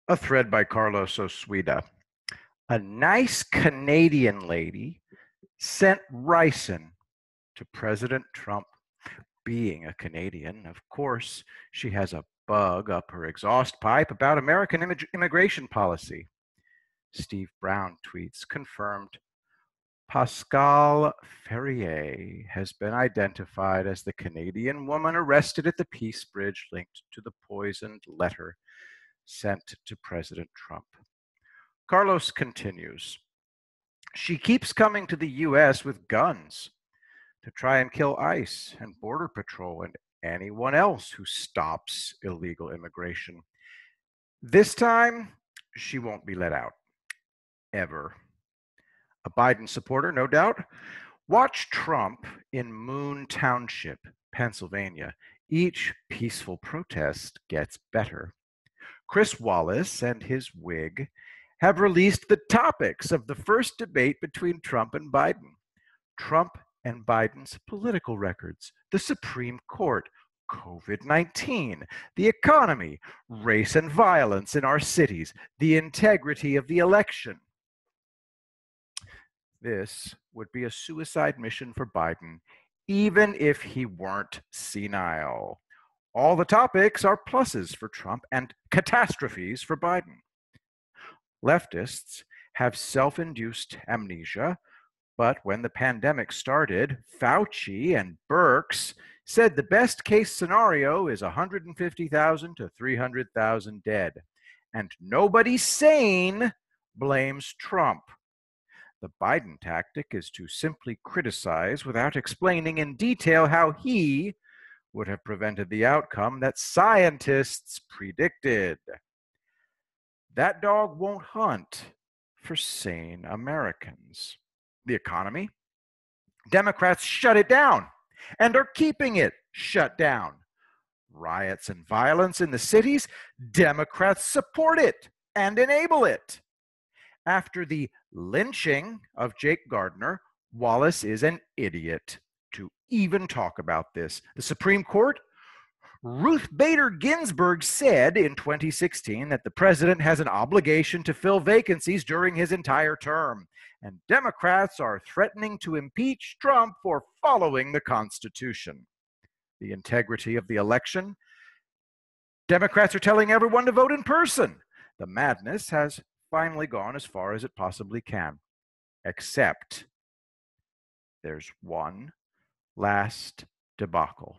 A thread by Carlos Oswida. A nice Canadian lady sent ricin to President Trump. Being a Canadian, of course, she has a bug up her exhaust pipe about American immigration policy. Steve Brown tweets, confirmed. Pascal Ferrier has been identified as the Canadian woman arrested at the Peace Bridge linked to the poisoned letter sent to President Trump. Carlos continues, she keeps coming to the US with guns to try and kill ICE and Border Patrol and anyone else who stops illegal immigration. This time, she won't be let out. Ever. A Biden supporter, no doubt. Watch Trump in Moon Township, Pennsylvania. Each peaceful protest gets better. Chris Wallace and his wig have released the topics of the first debate between Trump and Biden. Trump and Biden's political records, the Supreme Court, COVID-19, the economy, race and violence in our cities, the integrity of the election. This would be a suicide mission for Biden, even if he weren't senile. All the topics are pluses for Trump and catastrophes for Biden. Leftists have self-induced amnesia, but when the pandemic started, Fauci and Birx said the best case scenario is 150,000 to 300,000 dead, and nobody sane blames Trump. The Biden tactic is to simply criticize without explaining in detail how he would have prevented the outcome that scientists predicted. That dog won't hunt for sane Americans. The economy? Democrats shut it down and are keeping it shut down. Riots and violence in the cities? Democrats support it and enable it. After the lynching of Jake Gardner, Wallace is an idiot to even talk about this. The Supreme Court? Ruth Bader Ginsburg said in 2016 that the president has an obligation to fill vacancies during his entire term, and Democrats are threatening to impeach Trump for following the Constitution. The integrity of the election? Democrats are telling everyone to vote in person. The madness has finally gone as far as it possibly can, except there's one last debacle.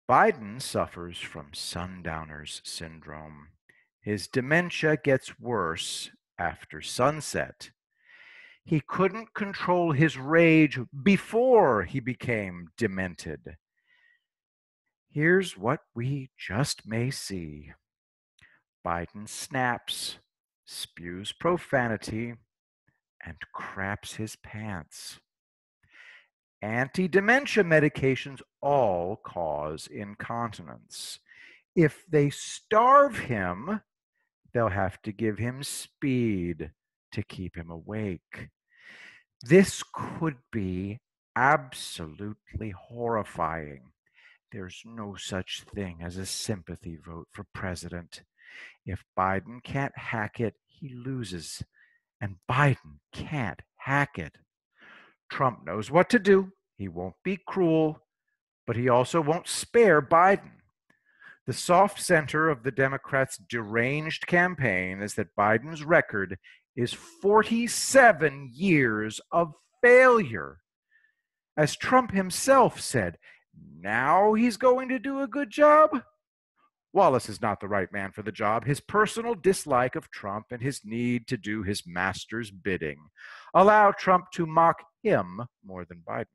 Biden suffers from sundowners syndrome. His dementia gets worse after sunset. He couldn't control his rage before he became demented. Here's what we just may see. Biden snaps, spews profanity, and craps his pants. Anti-dementia medications all cause incontinence. If they starve him, they'll have to give him speed to keep him awake. This could be absolutely horrifying. There's no such thing as a sympathy vote for president. If Biden can't hack it, he loses. And Biden can't hack it. Trump knows what to do. He won't be cruel, but he also won't spare Biden. The soft center of the Democrats' deranged campaign is that Biden's record is 47 years of failure. As Trump himself said, now he's going to do a good job? Wallace is not the right man for the job. His personal dislike of Trump and his need to do his master's bidding allow Trump to mock him more than Biden.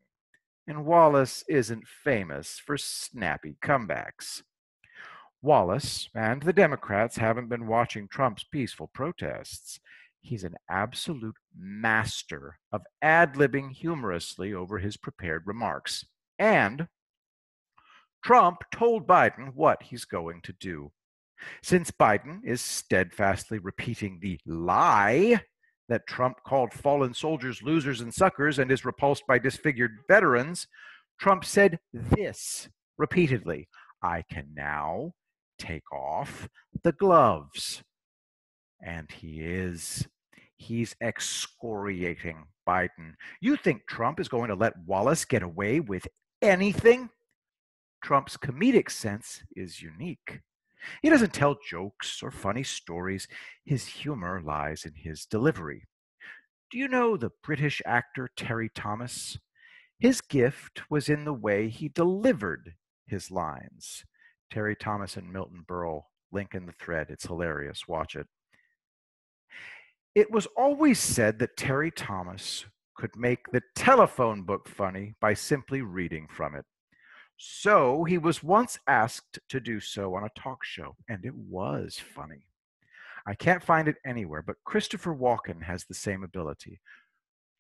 And Wallace isn't famous for snappy comebacks. Wallace and the Democrats haven't been watching Trump's peaceful protests. He's an absolute master of ad-libbing humorously over his prepared remarks. And Trump told Biden what he's going to do. Since Biden is steadfastly repeating the lie that Trump called fallen soldiers losers and suckers and is repulsed by disfigured veterans, Trump said this repeatedly: I can now take off the gloves. And he is. He's excoriating Biden. You think Trump is going to let Wallace get away with anything? Trump's comedic sense is unique. He doesn't tell jokes or funny stories. His humor lies in his delivery. Do you know the British actor Terry Thomas? His gift was in the way he delivered his lines. Terry Thomas and Milton Berle, link in the thread. It's hilarious. Watch it. It was always said that Terry Thomas could make the telephone book funny by simply reading from it. So he was once asked to do so on a talk show, and it was funny. I can't find it anywhere, but Christopher Walken has the same ability.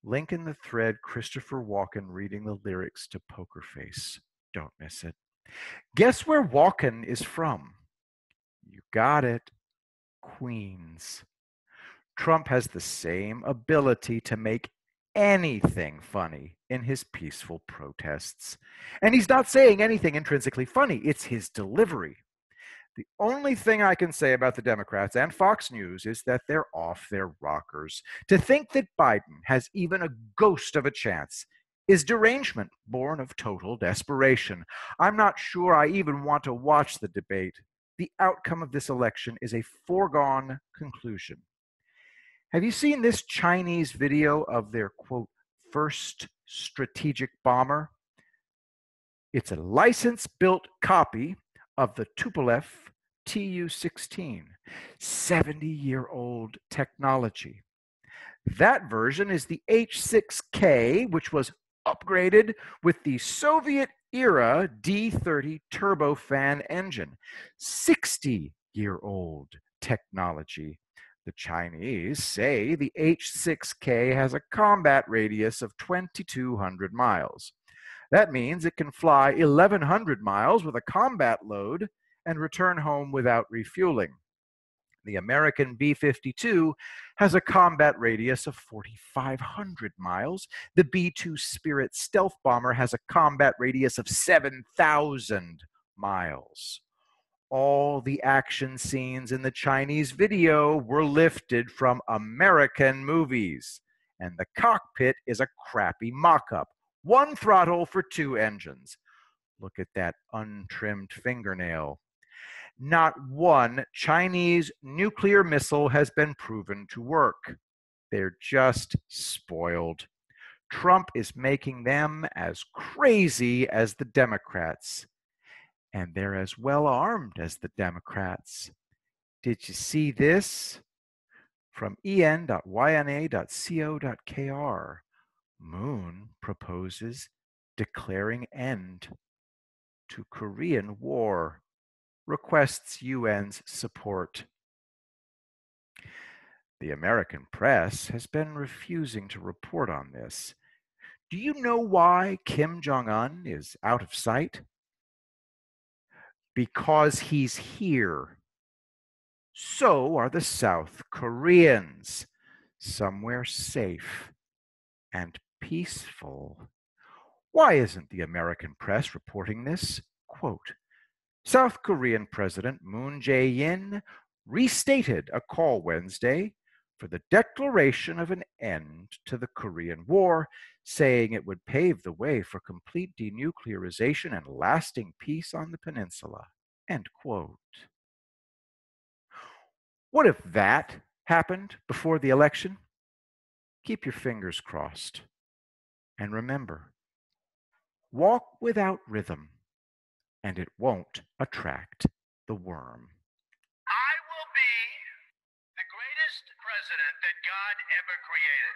Link in the thread, Christopher Walken reading the lyrics to Poker Face. Don't miss it. Guess where Walken is from? You got it. Queens. Trump has the same ability to make anything funny in his peaceful protests. And he's not saying anything intrinsically funny, it's his delivery. The only thing I can say about the Democrats and Fox News is that they're off their rockers. To think that Biden has even a ghost of a chance is derangement born of total desperation. I'm not sure I even want to watch the debate. The outcome of this election is a foregone conclusion. Have you seen this Chinese video of their, quote, first strategic bomber? It's a license-built copy of the Tupolev Tu-16, 70-year-old technology. That version is the H-6K, which was upgraded with the Soviet-era D-30 turbofan engine, 60-year-old technology. The Chinese say the H-6K has a combat radius of 2,200 miles. That means it can fly 1,100 miles with a combat load and return home without refueling. The American B-52 has a combat radius of 4,500 miles. The B-2 Spirit stealth bomber has a combat radius of 7,000 miles. All the action scenes in the Chinese video were lifted from American movies, and the cockpit is a crappy mock-up. One throttle for two engines. Look at that untrimmed fingernail. Not one Chinese nuclear missile has been proven to work. They're just spoiled. Trump is making them as crazy as the Democrats. And they're as well armed as the Democrats. Did you see this? From en.yna.co.kr, Moon proposes declaring end to Korean War, requests UN's support. The American press has been refusing to report on this. Do you know why Kim Jong-un is out of sight? Because he's here. So are the South Koreans, somewhere safe and peaceful. Why isn't the American press reporting this? Quote, South Korean President Moon Jae-in restated a call Wednesday for the declaration of an end to the Korean War, saying it would pave the way for complete denuclearization and lasting peace on the peninsula. End quote. What if that happened before the election? Keep your fingers crossed. And remember, walk without rhythm, and it won't attract the worm. I will be the greatest president that God ever created.